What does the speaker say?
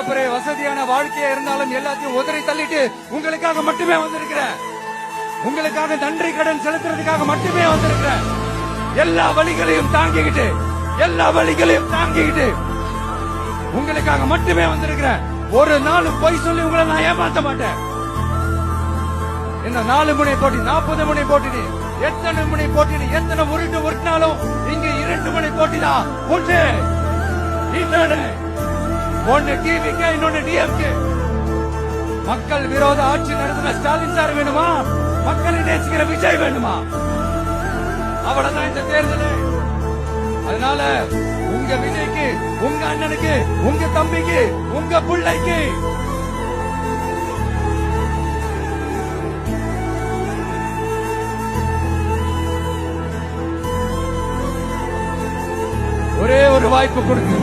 எவ்வளவு பெரிய வசதியான வாழ்க்கையா இருந்தாலும் எல்லாத்தையும் உதறி தள்ளிட்டு உங்களுக்காக மட்டுமே வந்திருக்கிறேன். உங்களுக்காக நன்றி கடன் செலுத்துறதுக்காக மட்டுமே வந்திருக்கிறேன். எல்லா வழிகளையும் தாங்கிக்கிட்டு உங்களுக்காக மட்டுமே வந்திருக்கிறேன். ஒரு நாளும் பொய் சொல்லி உங்களை நான் ஏமாத்த மாட்டேன். என்ன 4 முனை போட்டி, 40 முனை போட்டி, எத்தனை முனை போட்டி, எத்தனை உருட்டினாலும் இங்க 2 முனை போட்டி தான். ஒன்னு டிவிக்கு, இன்னொன்னு டிஎம்கே. மக்கள் விரோத ஆட்சி நடத்தின ஸ்டாலின் சார் வேணுமா, மக்களை நேசிக்கிற விஜய் வேணுமா? அவ்வளவுதான் இந்த தேர்தல். அதனால உங்க விஜய்க்கு, உங்க அண்ணனுக்கு, உங்க தம்பிக்கு, உங்க பிள்ளைக்கு ஒரே ஒரு வாய்ப்பு கொடுங்க.